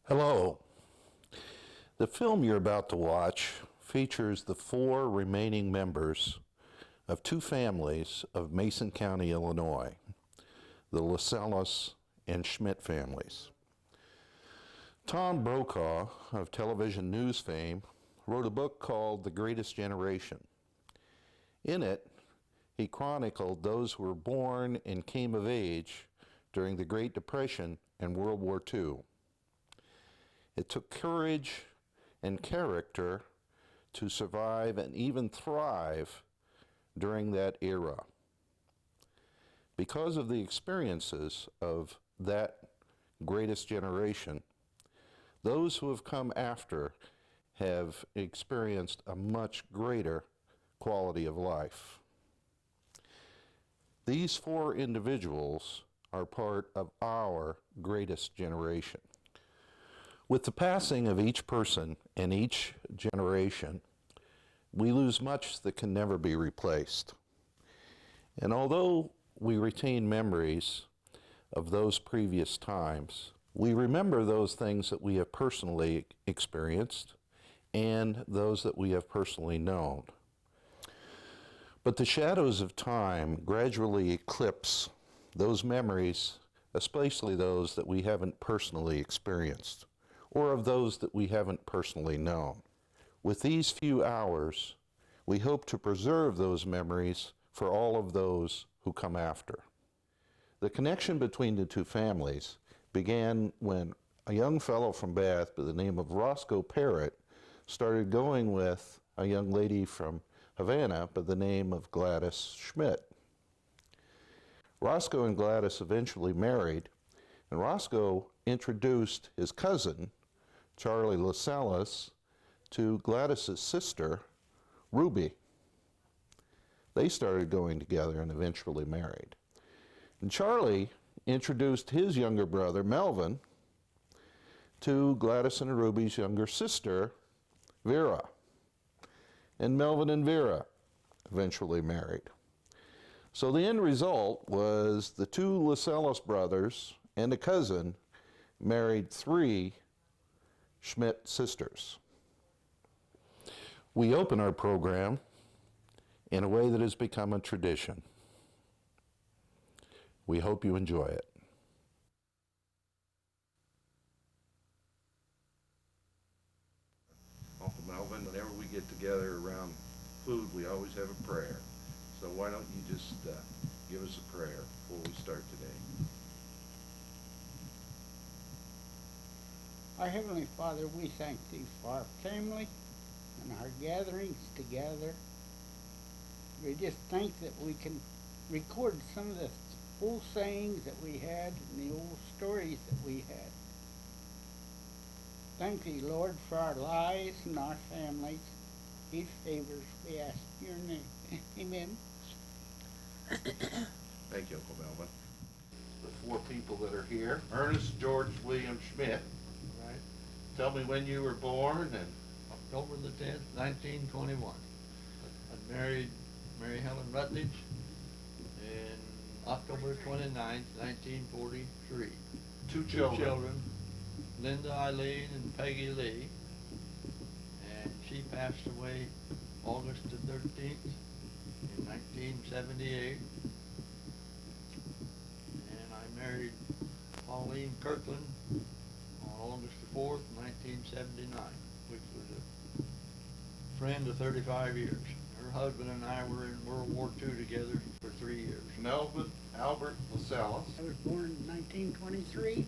Hello. The film you're about to watch features the four remaining members of two families of Mason County, Illinois, the Lascelles and Schmidt families. Tom Brokaw of television news fame wrote a book called The Greatest Generation. In it, he chronicled those who were born and came of age during the Great Depression and World War II. It took courage and character to survive and even thrive during that era. Because of the experiences of that greatest generation, those who have come after have experienced a much greater quality of life. These four individuals are part of our greatest generation. With the passing of each person in each generation, we lose much that can never be replaced. And although we retain memories of those previous times, we remember those things that we have personally experienced and those that we have personally known. But the shadows of time gradually eclipse those memories, especially those that we haven't personally experienced, or of those that we haven't personally known. With these few hours, we hope to preserve those memories for all of those who come after. The connection between the two families began when a young fellow from Bath by the name of Roscoe Parrott started going with a young lady from Havana by the name of Gladys Schmidt. Roscoe and Gladys eventually married, and Roscoe introduced his cousin, Charlie Lascelles, to Gladys's sister, Ruby. They started going together and eventually married. And Charlie introduced his younger brother, Melvin, to Gladys and Ruby's younger sister, Vera. And Melvin and Vera eventually married. So the end result was the two Lascelles brothers and a cousin married three Schmidt sisters. We open our program in a way that has become a tradition. We hope you enjoy it. Uncle Melvin, whenever we get together around food, we always have a prayer. So why don't you just give us a prayer before we start today? Our Heavenly Father, we thank Thee for our family and our gatherings together. We just thank that we can record some of the old sayings that we had and the old stories that we had. Thank Thee, Lord, for our lives and our families. These favors we ask in Your name. Amen. Thank you, Uncle Melvin. The four people that are here: Ernest George William Schmidt. Right. Tell me when you were born and October the 10th, 1921. I married Mary Helen Rutledge in October 29th, 1943. two children. Linda Eileen and Peggy Lee. And she passed away August the 13th in 1978. And I married Pauline Kirkland on August the 4th, 1979, which was a friend of 35 years. Her husband and I were in World War II together for 3 years. Melvin Albert Lascelles. I was born in 1923.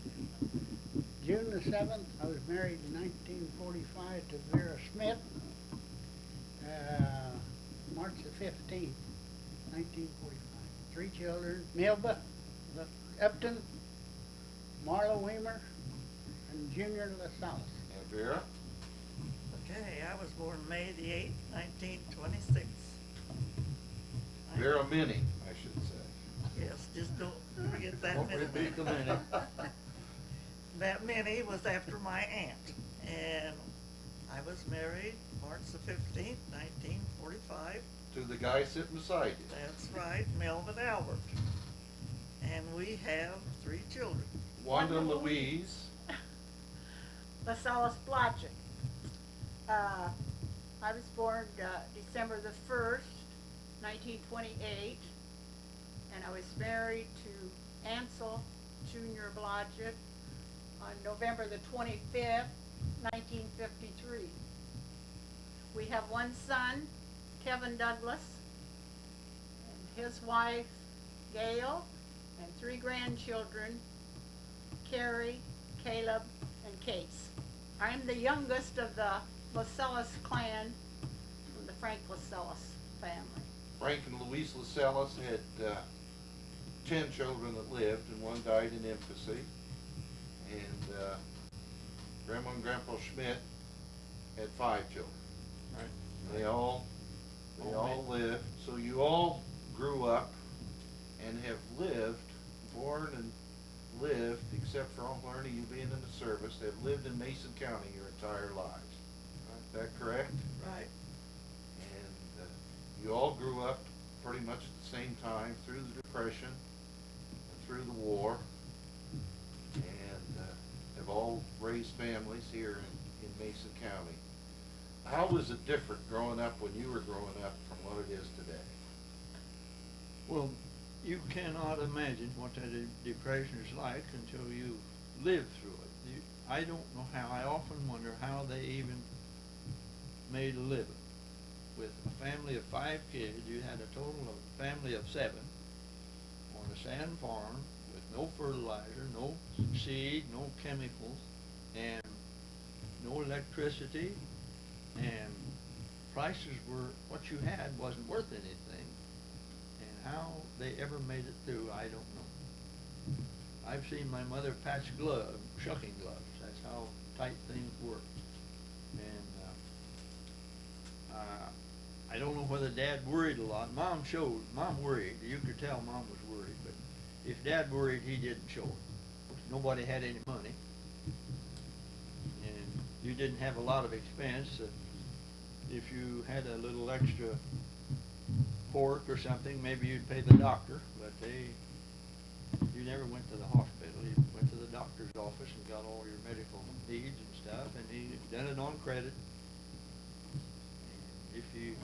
June the 7th, I was married in 1945 to Vera Schmidt. March the 15th, 1945. 3 children: Melba Upton, Marla Weimer, and Junior Lascelles. And Vera? Okay, I was born May the 8th, 1926. Vera Minnie, I should say. Yes, just don't forget that Don't Minnie. repeat the minute. That Minnie was after my aunt. And I was married March the 15th, 1945. To the guy sitting beside you. That's right, Melvin Albert. And we have 3 children. Wanda Louise. Lascelles Blodgett. I was born December the 1st, 1928, and I was married to Ansel Jr. Blodgett on November the 25th, 1953. We have one son, Kevin Douglas, and his wife, Gail, and 3 grandchildren, Carrie, Caleb, and Case. I'm the youngest of the Lascelles clan from the Frank Lascelles family. Frank and Louise Lascelles had 10 children that lived, and one died in infancy. And Grandma and Grandpa Schmidt had 5 children. Right. They all lived. So you all grew up and have lived, born and lived, except for Uncle Ernie, you being in the service, have lived in Mason County your entire lives. Is that correct? Right. And you all grew up pretty much at the same time through the Depression and through the war, and have all raised families here in Mason County. How was it different growing up when you were growing up from what it is today? Well, you cannot imagine what that depression is like until you live through it. I don't know how. I often wonder how they even made a living. With a family of 5 kids, you had a total of a family of 7 on a sand farm with no fertilizer, no seed, no chemicals, and no electricity, and prices were, what you had wasn't worth anything. And how they ever made it through, I don't know. I've seen my mother patch gloves, shucking gloves. That's how tight things worked. And I don't know whether Dad worried a lot. Mom worried. You could tell Mom was worried, but if Dad worried, he didn't show it. Nobody had any money, and you didn't have a lot of expense. If you had a little extra pork or something, maybe you'd pay the doctor, but you never went to the hospital. You went to the doctor's office and got all your medical needs and stuff, and he done it on credit. And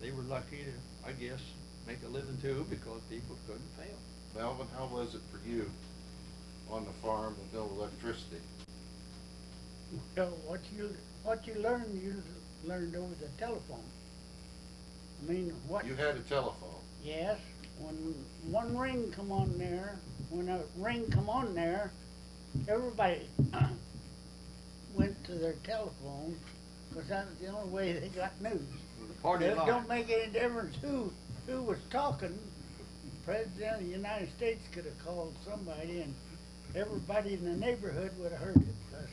they were lucky to, I guess, make a living too, because people couldn't fail. Melvin, how was it for you on the farm with no electricity? Well, what you learned over the telephone. I mean, what? You had a telephone. Yes. When one ring come on there, when a ring come on there, everybody went to their telephone, because that was the only way they got news. Party It line. don't make any difference who was talking. The President of the United States could have called somebody, and everybody in the neighborhood would have heard it, because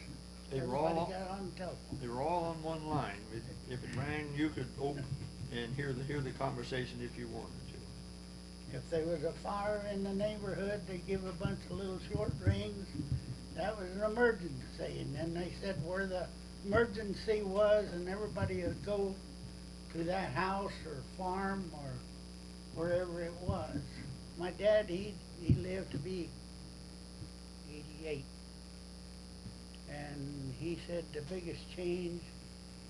They were everybody all- got on the telephone. They were all on one line. If it rang, you could open and hear the conversation if you wanted to. If there was a fire in the neighborhood, they'd give a bunch of little short rings. That was an emergency, and then they said where the emergency was, and everybody would go to that house or farm or wherever it was. My dad, he lived to be 88, and he said the biggest change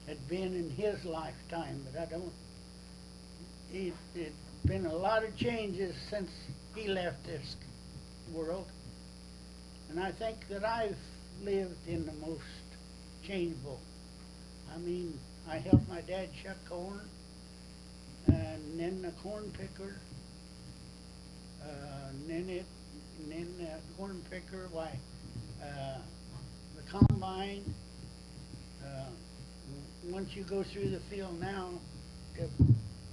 had been in his lifetime, but it'd been a lot of changes since he left this world, and I think that I've lived in the most changeable. I mean, I helped my dad shuck corn, and then the corn picker, and then the corn picker, the combine. Once you go through the field now to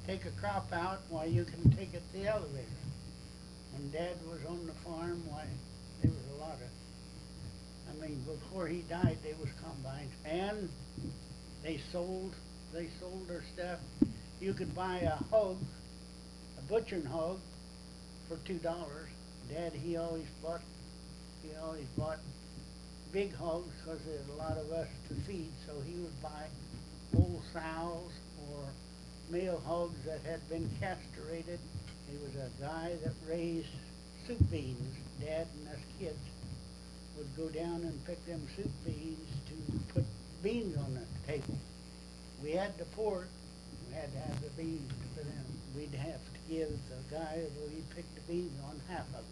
take a crop out, you can take it to the elevator. When Dad was on the farm, there was a lot of, before he died, there was combines, and they sold their stuff. You could buy a hog, a butchering hog, for $2. Dad, he always bought big hogs, because there's a lot of us to feed, so he would buy whole sows or male hogs that had been castrated. He was a guy that raised soup beans. Dad and us kids would go down and pick them soup beans to put beans on the table. We had the pork, we had to have the beans to put in. We'd have to give the guy that we picked the beans on half of them.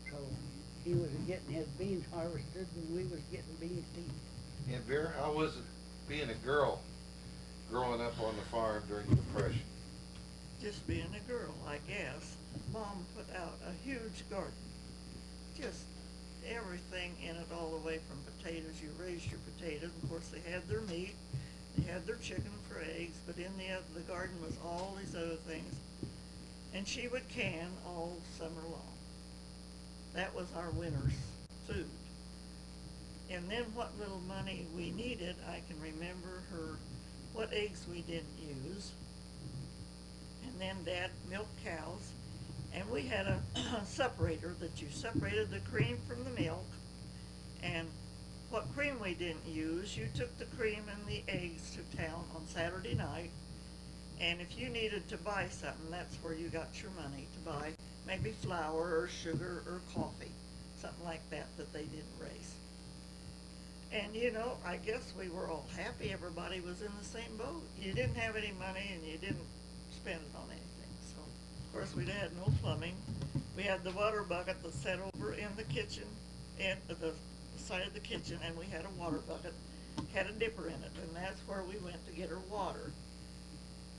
So he was getting his beans harvested and we was getting beans to eat. And Vera, how was it being a girl growing up on the farm during the Depression? Just being a girl, I guess. Mom put out a huge garden. Just everything in it, all the way from potatoes. You raised your potatoes. Of course, they had their meat. They had their chicken for eggs. But in the garden was all these other things. And she would can all summer long. That was our winter's food. And then what little money we needed, I can remember what eggs we didn't use. And then Dad milked cows. And we had a separator that you separated the cream from the milk. And what cream we didn't use, you took the cream and the eggs to town on Saturday night. And if you needed to buy something, that's where you got your money to buy maybe flour or sugar or coffee, something like that they didn't raise. And you know, I guess we were all happy. Everybody was in the same boat. You didn't have any money and you didn't spend it on anything. So, of course, we had no plumbing. We had the water bucket that sat over in the kitchen, and the side of the kitchen, and we had a water bucket, had a dipper in it, and that's where we went to get our water.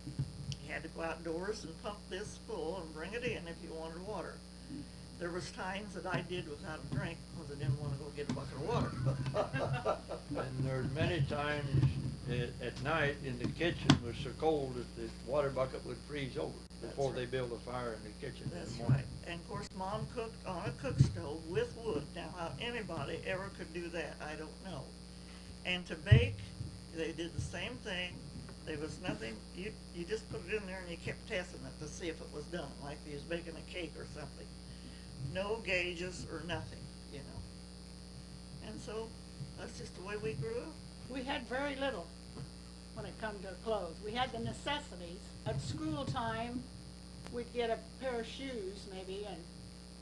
You had to go outdoors and pump this full and bring it in if you wanted water. There was times that I did without a drink because I didn't want to go get a bucket of water. And there's many times at night in the kitchen was so cold that the water bucket would freeze over before they built a fire in the kitchen in That's the morning. right. And of course, Mom cooked on a cook stove with wood. Now, how anybody ever could do that, I don't know. And to bake, they did the same thing. There was nothing, you just put it in there and you kept testing it to see if it was done, like you was baking a cake or something. No gauges or nothing, you know. And so, that's just the way we grew up. We had very little when it come to clothes. We had the necessities. At school time, we'd get a pair of shoes maybe, and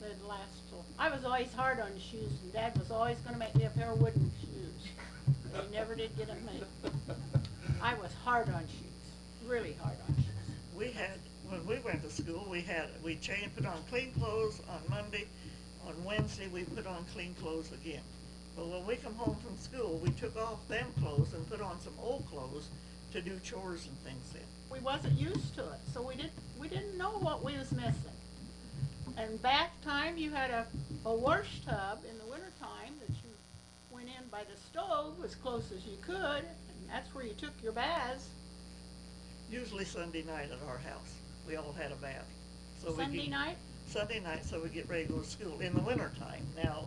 they'd last till. I was always hard on shoes, and Dad was always going to make me a pair of wooden shoes. He never did get them made. I was hard on shoes, really hard on shoes. We had, when we went to school, we put on clean clothes on Monday. On Wednesday, we put on clean clothes again. But when we come home from school, we took off them clothes and put on some old clothes to do chores and things in. We wasn't used to it, so we didn't know what we was missing. And bath time, you had a wash tub in the winter time that you went in by the stove as close as you could, and that's where you took your baths. Usually Sunday night at our house, we all had a bath. Sunday night? Sunday night, so we get ready to go to school in the winter time. Now,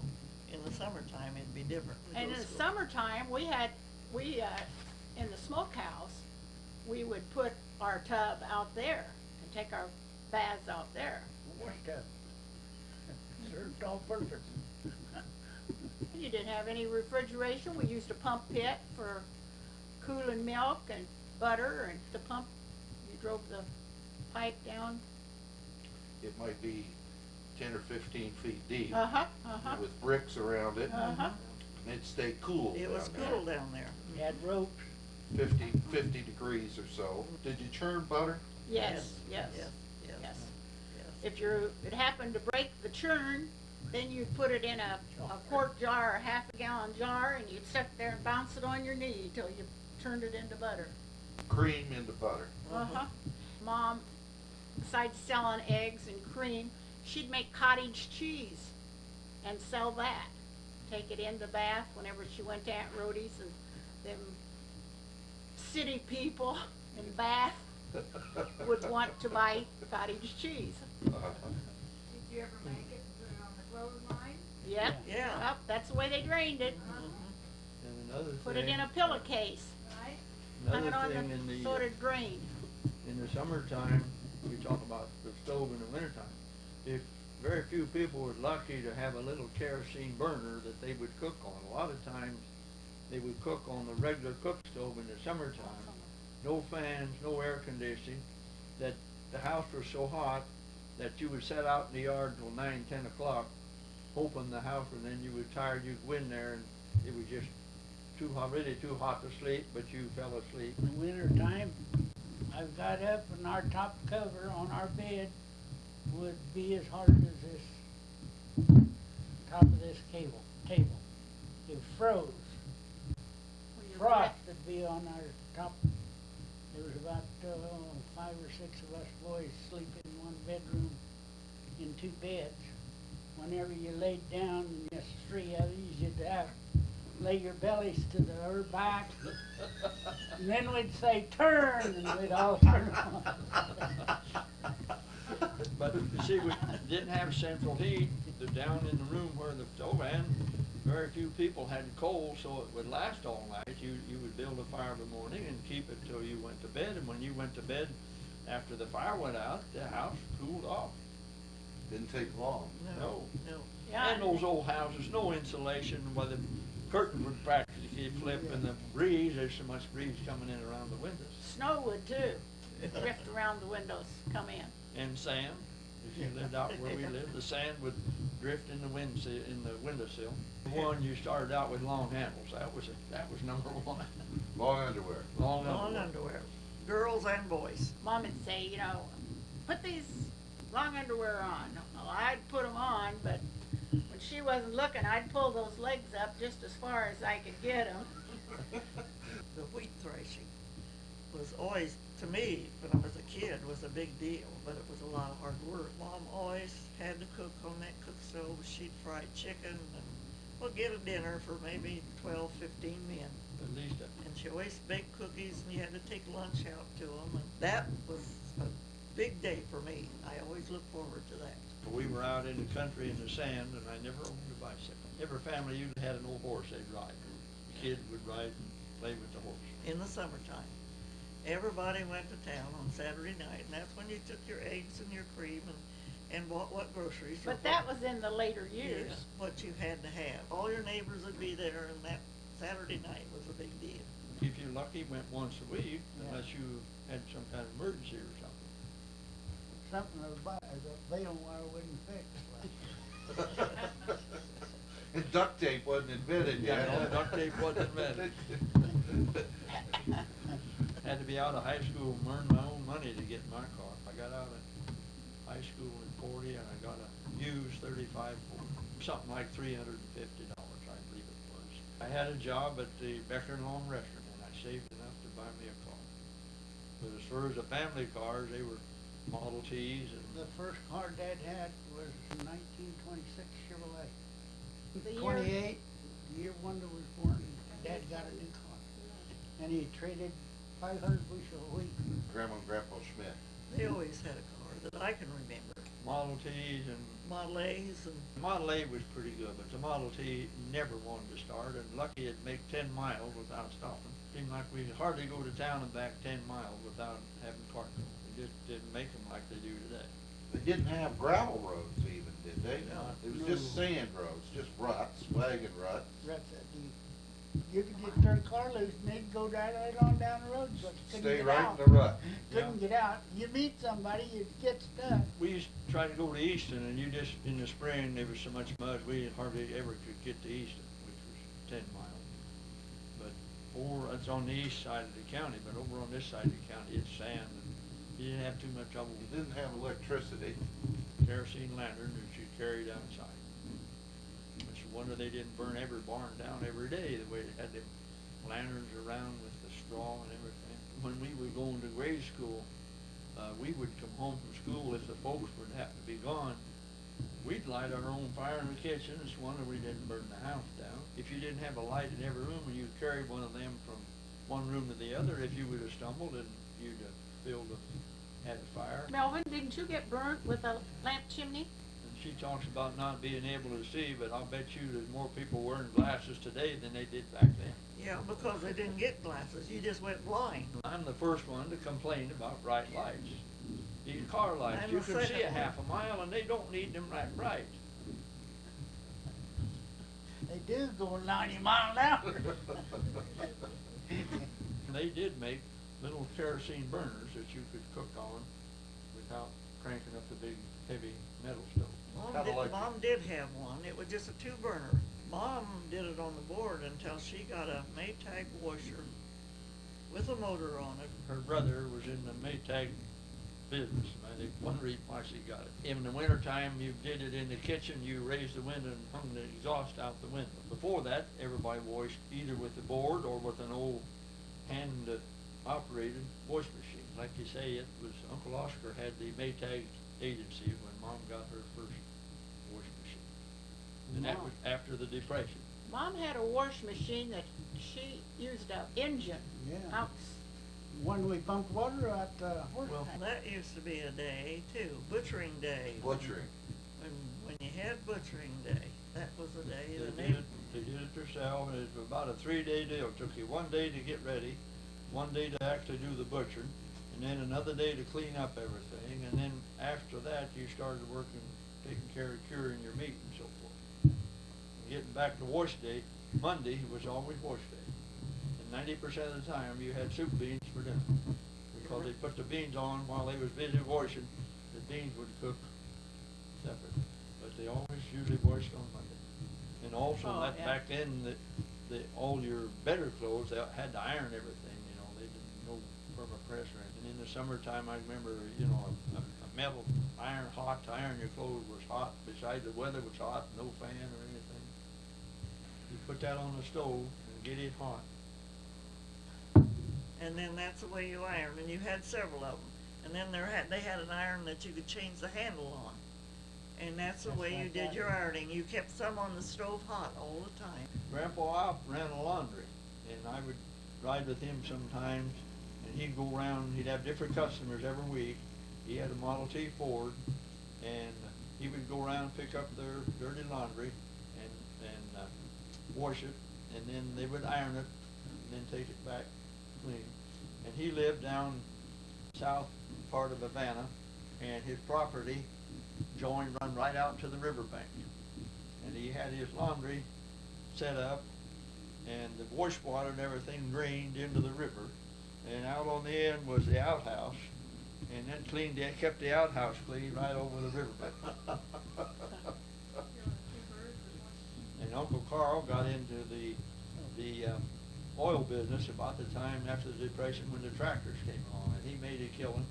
in the summertime, it'd be different. And in the summertime, we in the smokehouse, we would put our tub out there and take our baths out there. Wash tub. Served all purposes. You didn't have any refrigeration. We used a pump pit for cooling milk and butter, and the pump, you drove the pipe down. It might be 10 or 15 feet deep with bricks around it, and it'd stay cool. It was cool down there. You had ropes. 50 degrees or so. Did you churn butter? Yes. If it happened to break the churn, then you'd put it in a quart jar or half a gallon jar, and you'd sit there and bounce it on your knee till you turned it into butter. Cream into butter. Mom, besides selling eggs and cream, she'd make cottage cheese and sell that. Take it into Bath whenever she went to Aunt Rhodey's, and them city people in Bath would want to buy cottage cheese. Did you ever make it and put it on the clothesline? Yep. Yeah. Yep, that's the way they drained it. And another Put it thing, in a pillowcase. Right? Hung it another on thing so it drained. in the summertime, we talk about the stove in the wintertime. If very few people were lucky to have a little kerosene burner that they would cook on. A lot of times they would cook on the regular cook stove in the summertime. No fans, no air conditioning, that the house was so hot that you would sit out in the yard till 9, 10 o'clock, hoping the house, and then you were tired, you'd go in there and it was just really too hot to sleep, but you fell asleep. In the winter time, I got up and our top cover on our bed would be as hard as this top of this table. It froze. Well, you're Frost right. would be on our top. There was about 5 or 6 of us boys sleeping in one bedroom in 2 beds. Whenever you laid down, and just 3 of you, you'd lay your bellies to her back, and then we'd say turn, and we'd all turn on. But you see, we didn't have central heat. Down in the room where the stove ran, very few people had coal, so it would last all night. You would build a fire in the morning and keep it till you went to bed, and when you went to bed after the fire went out, the house cooled off. Didn't take long. No. Yeah, And those old houses, no insulation, where the curtains would practically flip, and the breeze, there's so much breeze coming in around the windows. snow would too, drift around the windows, come in. And sand, if you lived out where we lived, the sand would drift in the windowsill. One, you started out with long handles. That was number one. Long underwear. Long Long underwear, girls and boys. Mom would say, put these long underwear on. Well, I'd put them on, but when she wasn't looking, I'd pull those legs up just as far as I could get them. The wheat threshing was always, to me, when I was a kid, was a big deal, but it was a lot of hard work. Mom always had to cook on that cook stove. She'd fry chicken and, well, get a dinner for maybe 12, 15 men. At least And she always baked cookies, and you had to take lunch out to them, and that was a big day for me. I always looked forward to that. we were out in the country in the sand, and I never owned a bicycle. Every family usually had an old horse they'd ride. The kids would ride and play with the horse. In the summertime, everybody went to town on Saturday night, and that's when you took your eggs and your cream and bought what groceries. or But that what- was in the later years. Yeah, what you had to have. All your neighbors would be there, and that Saturday night was a big deal. If you're lucky, went once a week, Yeah. unless you had some kind of emergency or something. Something the bail wire wouldn't fix. And duct tape wasn't invented yet. Yeah, no, duct tape wasn't invented. Had to be out of high school and earn my own money to get in my car. I got out of high school in 40 and I got a used 35 for something like $350, I believe it was. I had a job at the Becker and Long restaurant and I saved enough to buy me a car. But as far as the family cars, they were Model Ts and The first car Dad had was a 1926 Chevrolet. The year- 28, the year Wanda was born, Dad got a new car. And he traded 500 bushel of wheat. Grandma and Grandpa Schmidt. They always had a car that I can remember. Model Ts and Model A's and Model A was pretty good, but the Model T never wanted to start, and lucky it'd make 10 miles without stopping. Seemed like we'd hardly go to town and back 10 miles without having cargo. They just didn't make them like they do today. They didn't have gravel roads even, did they? No. It was just sand roads, just ruts, wagon ruts. That's it. You could just turn car loose and they'd go right on down the road, but you couldn't Stay get right out. in the rut. Couldn't get out. You meet somebody, you'd get stuck. We used to try to go to Easton, and you just, in the spring, there was so much mud, we hardly ever could get to Easton, which was 10 miles. But over, it's on the east side of the county, but over on this side of the county, it's sand, and you didn't have too much trouble You with didn't have electricity. kerosene lantern that you carried outside. It's a wonder they didn't burn every barn down every day, the way they had them lanterns around with the straw and everything. When we were going to grade school, we would come home from school if the folks would happen to be gone. We'd light our own fire in the kitchen. It's a wonder we didn't burn the house down. If you didn't have a light in every room and you carried one of them from one room to the other, if you would have stumbled and you'd have had a fire. Melvin, didn't you get burnt with a lamp chimney? And she talks about not being able to see, but I'll bet you there's more people wearing glasses today than they did back then. yeah, because they didn't get glasses. You just went blind. I'm the first one to complain about bright lights. These car lights, I'm you the can see a second half a mile and they don't need them that bright. They do go 90 miles an hour. They did make little kerosene burners that you could cook on without cranking up the big heavy metal stove. Kinda like- Mom did have one. It was just a 2-burner. Mom did it on the board until she got a Maytag washer with a motor on it. Her brother was in the Maytag business. I think one reason why she got it. In the wintertime, you did it in the kitchen. You raised the window and hung the exhaust out the window. Before that, everybody washed either with the board or with an old hand-operated wash machine. Like you say, it was Uncle Oscar had the Maytag agency when Mom got her first wash machine. And that was after the Depression. Mom had a wash machine that she used an engine. Yeah. Out. When we pumped water out the horse Well, tank. That used to be a day too, butchering day. Butchering. When you had butchering day, that was a day. They did it themselves, and it was about a 3-day deal. It took you 1 day to get ready, 1 day to actually do the butchering, and then another day to clean up everything, and then after that, you started working, taking care of curing your meat and so forth. Getting back to wash day, Monday was always wash day. And 90% of the time, you had soup beans for dinner. Because they put the beans on while they was busy washing, the beans would cook separate. But they always usually washed on Monday. And also, back then, all your better clothes, they had to iron everything, you know, they didn't no perma-press or anything. In the summertime, I remember, you know, a metal iron hot to iron your clothes was hot, besides the weather was hot, no fan or anything. You put that on the stove and get it hot. And then that's the way you ironed, and you had several of them. And then they had an iron that you could change the handle on. And that's the way you did your ironing. You kept some on the stove hot all the time. Grandpa Alp ran a laundry, and I would ride with him sometimes, and he'd go around, he'd have different customers every week. He had a Model T Ford, and he would go around and pick up their dirty laundry and wash it, and then they would iron it, and then take it back clean. And he lived down south part of Havana, and his property run right out to the riverbank. And he had his laundry set up, and the wash water and everything drained into the river. And out on the end was the outhouse, and then kept the outhouse clean right over the riverbank. And Uncle Carl got into the oil business about the time after the Depression when the tractors came along, and he made a killing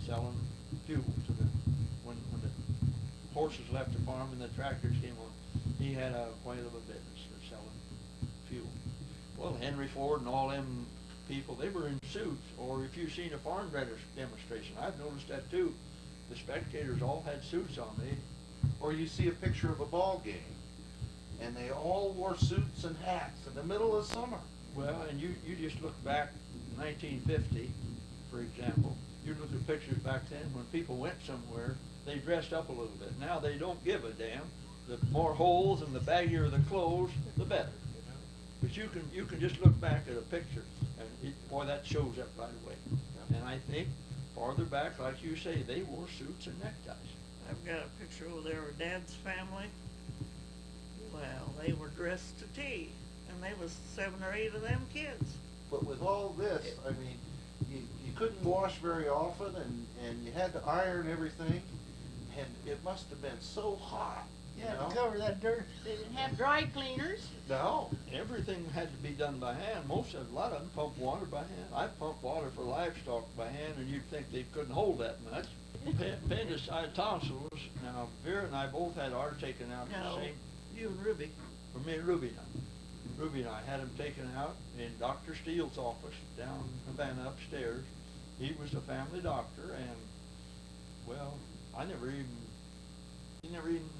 selling fuel to when the horses left the farm and the tractors came on. He had a quite of a business for selling fuel. Well, Henry Ford and all them people, they were in suits, or if you've seen a farm demonstration, I've noticed that too. The spectators all had suits on. Or you see a picture of a ball game, and they all wore suits and hats in the middle of summer. Well, and you just look back 1950, for example. You look at pictures back then when people went somewhere, they dressed up a little bit. Now they don't give a damn. The more holes and the baggier the clothes, the better. You know? But you can just look back at a picture, and boy, that shows up right away. And I think farther back, like you say, they wore suits and neckties. I've got a picture over there of Dad's family. Well, they were dressed to T, and there was 7 or 8 of them kids. But with all this, I mean, you couldn't wash very often, and you had to iron everything, and it must have been so hot. You had to cover that dirt. They didn't have dry cleaners. No. Everything had to be done by hand. A lot of them pumped water by hand. I pumped water for livestock by hand, and you'd think they couldn't hold that much. Appendicitis, tonsils. Now, Vera and I both had ours taken out No, the same. you and Ruby. For me, Ruby and I had them taken out in Dr. Steele's office down Havana upstairs. He was a family doctor, and well, I never even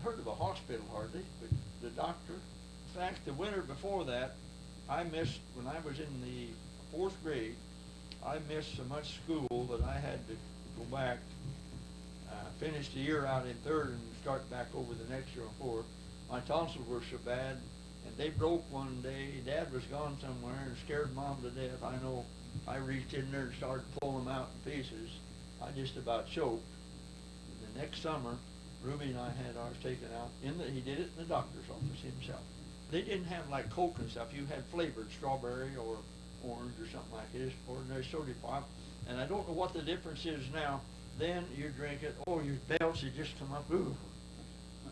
heard of a hospital hardly, but the doctor. In fact, the winter before that, I missed, when I was in the 4th grade, I missed so much school that I had to go back, finish the year out in 3rd and start back over the next year in 4th. My tonsils were so bad, and they broke one day. Dad was gone somewhere and scared Mom to death. I know I reached in there and started pulling them out in pieces. I just about choked. And the next summer, Ruby and I had ours taken out. He did it in the doctor's office himself. They didn't have like Coke and stuff. You had flavored strawberry or orange or something like this, ordinary soda pop. And I don't know what the difference is now. Then you drink it, oh, your belch, you just come up, ooh,